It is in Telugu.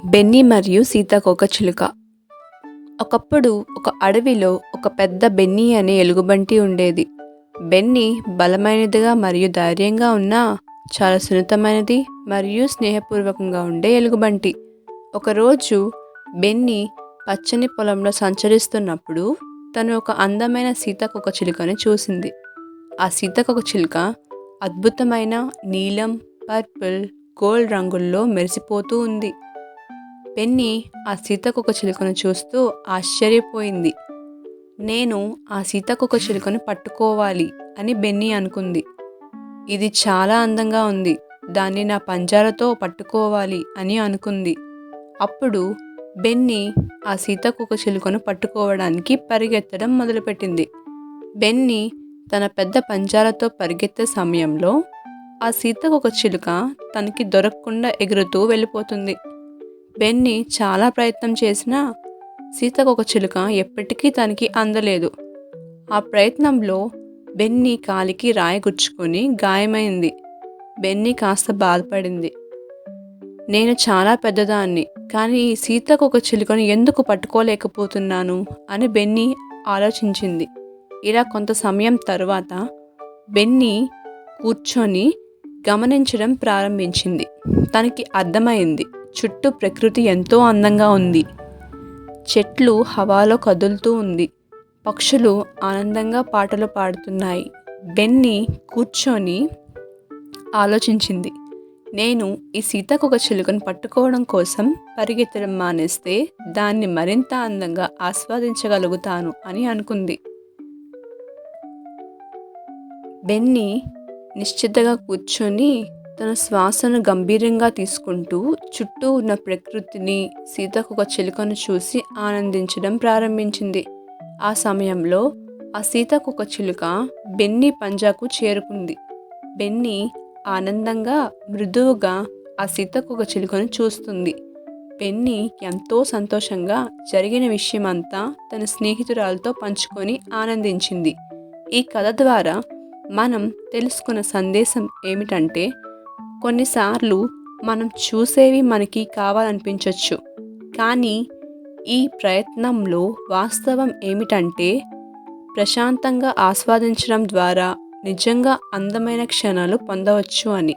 బెన్నీ మరియు సీతాకోకచిలుక. ఒకప్పుడు ఒక అడవిలో ఒక పెద్ద బెన్నీ అనే ఎలుగుబంటి ఉండేది. బెన్నీ బలమైనదిగా మరియు ధైర్యంగా ఉన్న చాలా సున్నితమైనది మరియు స్నేహపూర్వకంగా ఉండే ఎలుగుబంటి. ఒకరోజు బెన్నీ పచ్చని పొలంలో సంచరిస్తున్నప్పుడు తను ఒక అందమైన సీతాకోకచిలుకని చూసింది. ఆ సీతాకోకచిలుక అద్భుతమైన నీలం, పర్పుల్, గోల్డ్ రంగుల్లో మెరిసిపోతూ ఉంది. బెన్నీ ఆ సీతాకోకచిలుకను చూస్తూ ఆశ్చర్యపోయింది. నేను ఆ సీతాకోకచిలుకను పట్టుకోవాలి అని బెన్నీ అనుకుంది. ఇది చాలా అందంగా ఉంది, దాన్ని నా పంజాలతో పట్టుకోవాలి అని అనుకుంది. అప్పుడు బెన్నీ ఆ సీతాకోకచిలుకను పట్టుకోవడానికి పరిగెత్తడం మొదలుపెట్టింది. బెన్నీ తన పెద్ద పంజాలతో పరిగెత్తే సమయంలో ఆ సీతాకోకచిలుక తనకి దొరకకుండా ఎగురుతూ వెళ్ళిపోతుంది. బెన్నీ చాలా ప్రయత్నం చేసినా సీతాకోకచిలుక ఎప్పటికీ తనకి అందలేదు. ఆ ప్రయత్నంలో బెన్నీ కాలికి రాయి గుచ్చుకొని గాయమైంది. బెన్నీ కాస్త బాధపడింది. నేను చాలా పెద్దదాన్ని, కానీ ఈ సీతాకోకచిలుకను ఎందుకు పట్టుకోలేకపోతున్నాను అని బెన్నీ ఆలోచించింది. ఇలా కొంత సమయం తరువాత బెన్నీ కూర్చొని గమనించడం ప్రారంభించింది. తనకి అర్థమైంది, చుట్టూ ప్రకృతి ఎంతో అందంగా ఉంది. చెట్లు హవాలో కదులుతూ ఉంది, పక్షులు ఆనందంగా పాటలు పాడుతున్నాయి. బెన్నీ కూర్చొని ఆలోచించింది, నేను ఈ సీతాకోకచిలుకను పట్టుకోవడం కోసం పరిగెత్తడం మానేస్తే దాన్ని మరింత అందంగా ఆస్వాదించగలుగుతాను అని అనుకుంది. బెన్నీ నిశ్చితగా కూర్చొని తన శ్వాసను గంభీరంగా తీసుకుంటూ చుట్టూ ఉన్న ప్రకృతిని, సీతాకోకచిలుకను చూసి ఆనందించడం ప్రారంభించింది. ఆ సమయంలో ఆ సీతాకోకచిలుక బెన్నీ పంజాకు చేరుకుంది. బెన్నీ ఆనందంగా మృదువుగా ఆ సీతాకోకచిలుకను చూస్తుంది. బెన్నీ ఎంతో సంతోషంగా జరిగిన విషయమంతా తన స్నేహితురాలతో పంచుకొని ఆనందించింది. ఈ కథ ద్వారా మనం తెలుసుకున్న సందేశం ఏమిటంటే, కొన్నిసార్లు మనం చూసేవి మనకి కావాలనిపించవచ్చు, కానీ ఈ ప్రయత్నంలో వాస్తవం ఏమిటంటే ప్రశాంతంగా ఆస్వాదించడం ద్వారా నిజంగా అందమైన క్షణాలు పొందవచ్చు అని.